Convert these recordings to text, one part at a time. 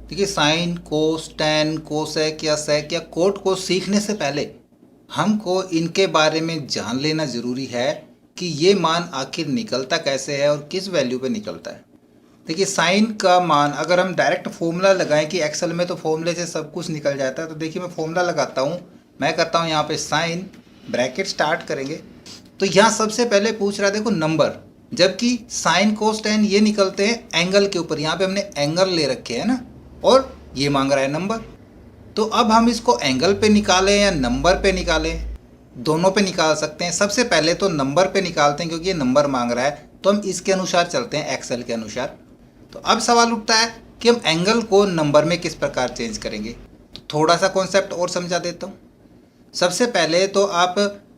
देखिए sine cos tan cosec या सेक या कोट को सीखने से पहले हमको इनके बारे में जान लेना ज़रूरी है कि ये मान आखिर निकलता कैसे है और किस वैल्यू पे निकलता है। देखिए साइन का मान अगर हम डायरेक्ट फॉर्मूला लगाएं कि एक्सेल में तो फॉर्मूले से सब कुछ निकल जाता है, तो देखिए मैं फॉर्मूला लगाता हूँ। मैं करता हूँ यहाँ पे साइन ब्रैकेट स्टार्ट करेंगे तो यहाँ सबसे पहले पूछ रहा है देखो नंबर, जबकि साइन कोस टैन ये निकलते हैं एंगल के ऊपर। यहाँ पे हमने एंगल ले रखे हैं ना, और ये मांग रहा है नंबर। तो अब हम इसको एंगल पे निकालें या नंबर पे निकालें, दोनों पे निकाल सकते हैं। सबसे पहले तो नंबर पे निकालते हैं क्योंकि ये नंबर मांग रहा है, तो हम इसके अनुसार चलते हैं, एक्सेल के अनुसार। तो अब सवाल उठता है कि हम एंगल को नंबर में किस प्रकार चेंज करेंगे। तो थोड़ा सा कॉन्सेप्ट और समझा देता हूँ। सबसे पहले तो आप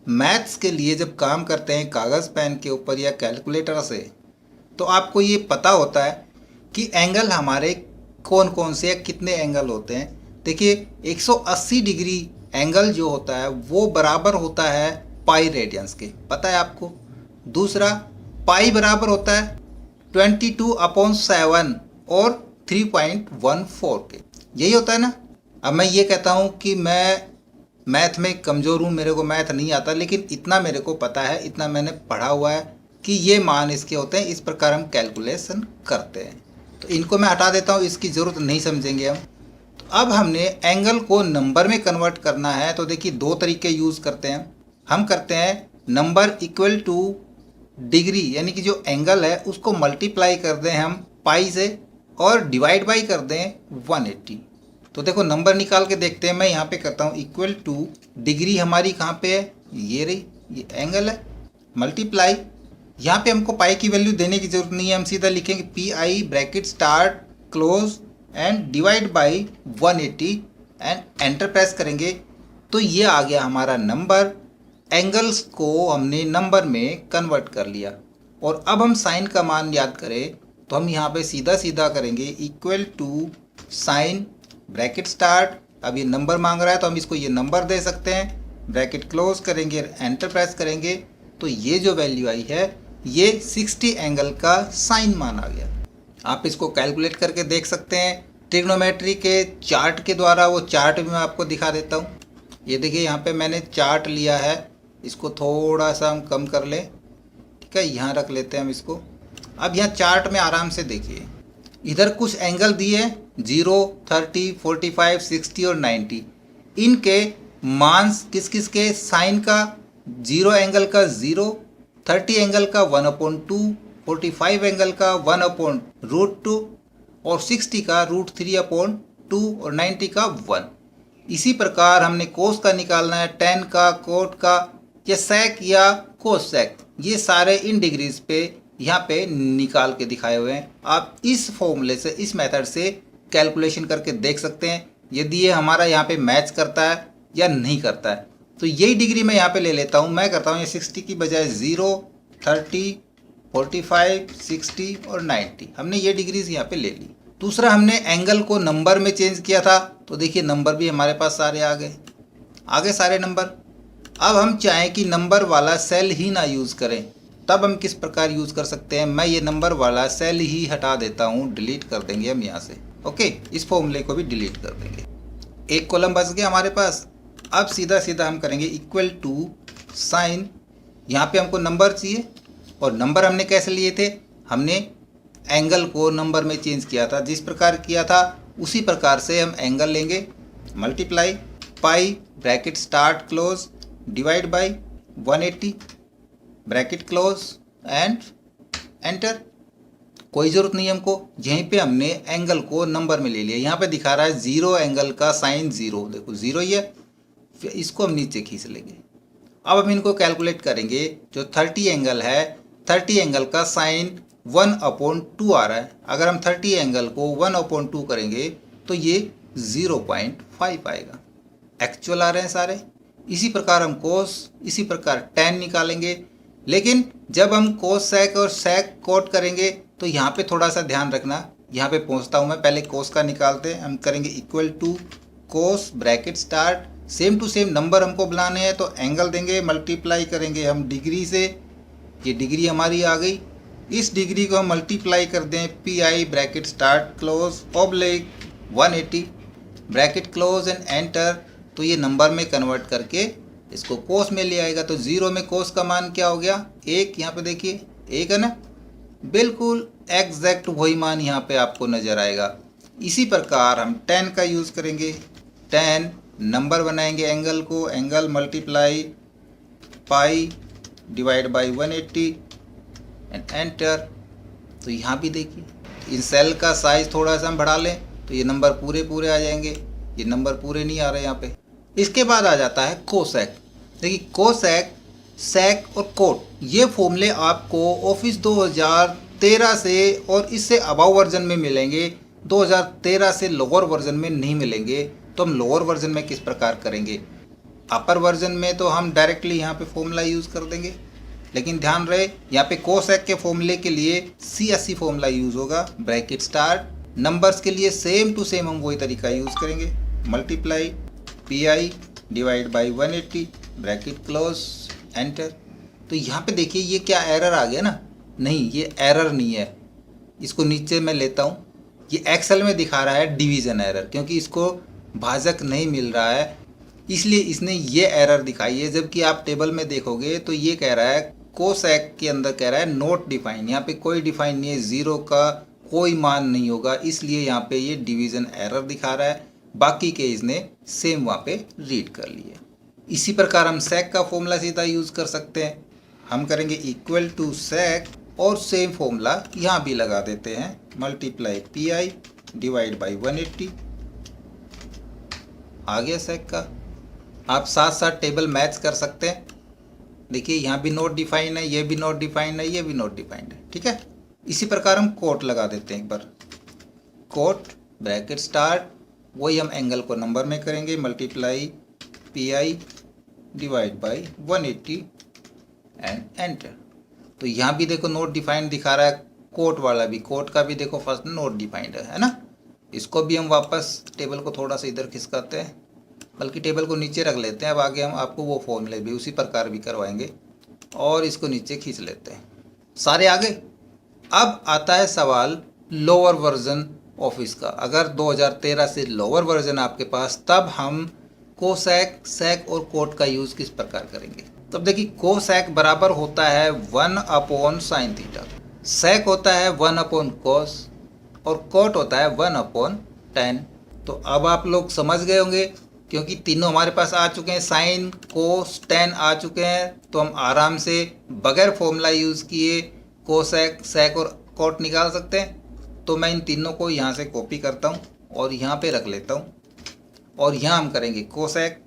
मैथ्स के लिए जब काम करते हैं कागज़ पेन के ऊपर या कैलकुलेटर से, तो आपको ये पता होता है कि एंगल हमारे कौन कौन से या कितने एंगल होते हैं। देखिए 180 डिग्री एंगल जो होता है वो बराबर होता है पाई रेडियंस के, पता है आपको। दूसरा पाई बराबर होता है 22/7 और 3.14 के, यही होता है ना। अब मैं ये कहता हूँ कि मैं मैथ में कमज़ोर हूँ, मेरे को मैथ नहीं आता, लेकिन इतना मेरे को पता है, इतना मैंने पढ़ा हुआ है कि ये मान इसके होते हैं, इस प्रकार हम कैलकुलेशन करते हैं। तो इनको मैं हटा देता हूँ, इसकी ज़रूरत नहीं समझेंगे हम। तो अब हमने एंगल को नंबर में कन्वर्ट करना है, तो देखिए दो तरीके यूज़ करते हैं हम करते हैं नंबर इक्वल टू डिग्री, यानी कि जो एंगल है उसको मल्टीप्लाई कर दें हम पाई से और डिवाइड बाई कर दें 180। तो देखो नंबर निकाल के देखते हैं। मैं यहाँ पे करता हूँ इक्वल टू डिग्री हमारी कहाँ पे है, ये रही, ये एंगल है, मल्टीप्लाई। यहाँ पे हमको पाई की वैल्यू देने की जरूरत नहीं है, हम सीधा लिखेंगे P I bracket start close and divide by 180 and enter press करेंगे। तो ये आ गया हमारा नंबर। एंगल्स को हमने नंबर में कन्वर्ट कर लिया। और अब हम साइन का मान याद करें तो हम यहाँ पे सीधा सीधा करेंगे equal to sine bracket start. अब ये नंबर मांग रहा है तो हम इसको ये नंबर दे सकते हैं, ब्रैकेट क्लोज करेंगे, एंटर प्रेस करेंगे। तो ये जो वैल्यू आई है ये 60 एंगल का साइन मान आ गया। आप इसको कैलकुलेट करके देख सकते हैं ट्रिग्नोमेट्री के चार्ट के द्वारा। वो चार्ट भी मैं आपको दिखा देता हूँ। ये देखिए यहाँ पे मैंने चार्ट लिया है, इसको थोड़ा सा हम कम कर लें, ठीक है, यहाँ रख लेते हैं हम इसको। अब यहाँ चार्ट में आराम से देखिए, इधर कुछ एंगल दिए 0, 30, 45, 60 और 90। इनके मान किस किस के, साइन का 0 एंगल का 0, 30 एंगल का 1/2, 45 एंगल का 1/√2 और 60 का √3/2 और 90 का 1। इसी प्रकार हमने कोस का निकालना है, टेन का, कोट का या सेक या कोसेक, ये सारे इन डिग्रीज पे यहाँ पे निकाल के दिखाए हुए हैं। आप इस फॉर्मूले से, इस मेथड से कैलकुलेशन करके देख सकते हैं यदि ये हमारा यहाँ पे मैच करता है या नहीं करता है। तो यही डिग्री मैं यहाँ पे ले लेता हूँ। मैं करता हूँ ये 60 की बजाय 0, 30, 45, 60 और 90, हमने ये डिग्रीज यहाँ पे ले ली। दूसरा हमने एंगल को नंबर में चेंज किया था, तो देखिए नंबर भी हमारे पास सारे आ गए सारे नंबर। अब हम चाहें कि नंबर वाला सेल ही ना यूज़ करें, तब हम किस प्रकार यूज़ कर सकते हैं। मैं ये नंबर वाला सेल ही हटा देता हूँ, डिलीट कर देंगे हम यहाँ से। ओके, इस फॉर्मूले को भी डिलीट कर देंगे। एक कॉलम बच गया हमारे पास। अब सीधा सीधा हम करेंगे इक्वल टू साइन, यहाँ पे हमको नंबर चाहिए और नंबर हमने कैसे लिए थे, हमने एंगल को नंबर में चेंज किया था। जिस प्रकार किया था उसी प्रकार से हम एंगल लेंगे, multiply pi bracket start close divide by 180 bracket close and enter. कोई ज़रूरत नहीं हमको, यहीं पे हमने एंगल को नंबर में ले लिया। यहाँ पे दिखा रहा है 0 एंगल का साइन 0, देखो 0 ही है, फिर इसको हम नीचे खींच लेंगे। अब हम इनको कैलकुलेट करेंगे। जो 30 एंगल है, 30 एंगल का साइन 1/2 आ रहा है। अगर हम 30 एंगल को 1/2 करेंगे तो ये 0.5 आएगा। एक्चुअल आ रहे हैं सारे। इसी प्रकार हम कोस, इसी प्रकार टेन निकालेंगे। लेकिन जब हम कोस सेक और सेक कोट करेंगे तो यहाँ पे थोड़ा सा ध्यान रखना। यहाँ पे पहुँचता हूँ मैं, पहले कोस का निकालते हैं। हम करेंगे equal to cos bracket start, same to same number हमको बुलाने हैं तो एंगल देंगे, मल्टीप्लाई करेंगे हम डिग्री से। ये डिग्री हमारी आ गई। इस डिग्री को हम मल्टीप्लाई कर दें P I bracket start close oblique 180, bracket close and enter. तो ये नंबर में कन्वर्ट करके इसको कोस में ले आएगा। तो 0 में कोस का मान क्या हो गया? 1। यहाँ पे देखिए 1 है ना, बिल्कुल एग्जैक्ट वही मान यहाँ पे आपको नज़र आएगा। इसी प्रकार हम 10 का यूज़ करेंगे। 10 नंबर बनाएंगे एंगल को, angle multiply pi divide by 180 and enter. तो यहाँ भी देखिए इन सेल का साइज थोड़ा सा हम बढ़ा लें तो ये नंबर पूरे आ जाएंगे। ये नंबर पूरे नहीं आ रहे यहाँ पे। इसके बाद आ जाता है कोसेक। देखिए कोसेक, सेक और कोट, ये फॉर्मूले आपको ऑफिस 2013 से और इससे अबाव वर्जन में मिलेंगे, 2013 से लोअर वर्जन में नहीं मिलेंगे। तो हम लोअर वर्जन में किस प्रकार करेंगे? अपर वर्जन में तो हम डायरेक्टली यहाँ पे फॉर्मूला यूज़ कर देंगे, लेकिन ध्यान रहे यहाँ पे कोसेक के फॉर्मूले के लिए CSC फॉर्मूला यूज़ होगा। ब्रैकेट स्टार्ट, नंबर्स के लिए सेम टू सेम हम वही तरीका यूज़ करेंगे, multiply PI divide by 180 bracket close enter. तो यहाँ पे देखिए ये क्या एरर आ गया ना? नहीं, ये एरर नहीं है। इसको नीचे मैं लेता हूँ। ये एक्सेल में दिखा रहा है डिवीज़न एरर, क्योंकि इसको भाजक नहीं मिल रहा है इसलिए इसने ये एरर दिखाई है। जबकि आप टेबल में देखोगे तो ये कह रहा है कोसेक के अंदर कह रहा है नोट डिफाइन। यहाँ पे कोई डिफाइन नहीं है, 0 का कोई मान नहीं होगा, इसलिए यहाँ पे ये डिवीज़न एरर दिखा रहा है। बाकी के इसने सेम वहाँ पे रीड कर लिए। इसी प्रकार हम सेक का फॉर्मूला सीधा यूज़ कर सकते हैं। हम करेंगे इक्वल टू सेक और सेम फॉर्मूला यहाँ भी लगा देते हैं, मल्टीप्लाई PI डिवाइड बाई 180। आ गया सेक का। आप साथ साथ टेबल मैच कर सकते हैं। देखिए यहाँ भी नोट डिफाइन है, ये भी नोट डिफाइंड है, ये भी नोट डिफाइंड है, ठीक है। इसी प्रकार हम कोट लगा देते हैं एक बार। कोट ब्रैकेट स्टार्ट, वही हम एंगल को नंबर में करेंगे, multiply PI divide by 180 and enter. तो यहाँ भी देखो नोट डिफाइंड दिखा रहा है, कोट वाला भी, कोट का भी देखो फर्स्ट नोट डिफाइंड है ना। इसको भी हम वापस टेबल को थोड़ा सा इधर खिसकाते हैं, बल्कि टेबल को नीचे रख लेते हैं। अब आगे हम आपको वो फॉर्मूले भी उसी प्रकार भी करवाएंगे और इसको नीचे खींच लेते हैं। सारे आ गए। अब आता है सवाल लोअर वर्जन ऑफिस का। अगर 2013 से लोअर वर्जन आपके पास, तब हम कोसेक, सेक और कोट का यूज़ किस प्रकार करेंगे? तब देखिए कोसेक बराबर होता है 1/sin थीटा, सेक होता है 1/cos और कोट होता है 1/tan। तो अब आप लोग समझ गए होंगे, क्योंकि तीनों हमारे पास आ चुके हैं, साइन, कोस, टेन आ चुके हैं। तो हम आराम से बगैर फॉर्मूला यूज़ किए कोसेक, सेक और कोट निकाल सकते हैं। तो मैं इन तीनों को यहाँ से कॉपी करता हूँ और यहाँ पे रख लेता हूँ। और यहाँ हम करेंगे कोसेक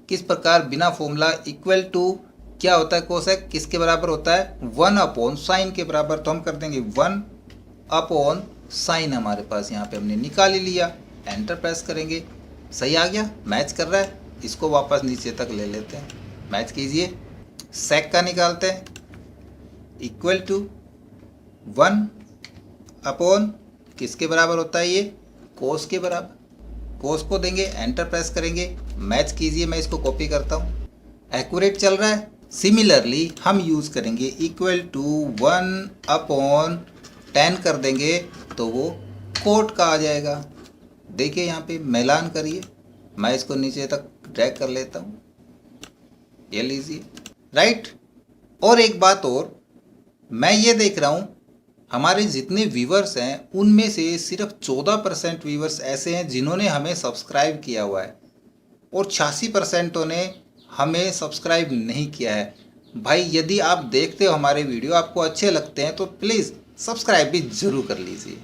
किस प्रकार, बिना फॉर्मूला, इक्वल टू क्या होता है कोसेक, किसके बराबर होता है? 1/sin के बराबर। तो हम कर देंगे 1/sin, हमारे पास यहाँ पे हमने निकाल ही लिया। एंटर प्रेस करेंगे, सही आ गया, मैच कर रहा है। इसको वापस नीचे तक ले लेते हैं, मैच कीजिए। सेक का निकालते हैं, इक्वल टू 1/ किसके बराबर होता है? ये कोस के बराबर। कोस को देंगे, एंटर प्रेस करेंगे, मैच कीजिए। मैं इसको कॉपी करता हूँ, एक्यूरेट चल रहा है। सिमिलरली हम यूज़ करेंगे इक्वल टू 1/tan कर देंगे तो वो कोट का आ जाएगा। देखिए यहाँ पे मिलान करिए, मैं इसको नीचे तक ड्रैग कर लेता हूँ, ये लीजिए, राइट। और एक बात और, मैं ये देख रहा हूँ हमारे जितने व्यूवर्स हैं उनमें से सिर्फ 14% व्यूवर्स ऐसे हैं जिन्होंने हमें सब्सक्राइब किया हुआ है और 86% ने हमें सब्सक्राइब नहीं किया है। भाई यदि आप देखते हो हमारे वीडियो, आपको अच्छे लगते हैं तो प्लीज़ सब्सक्राइब भी ज़रूर कर लीजिए।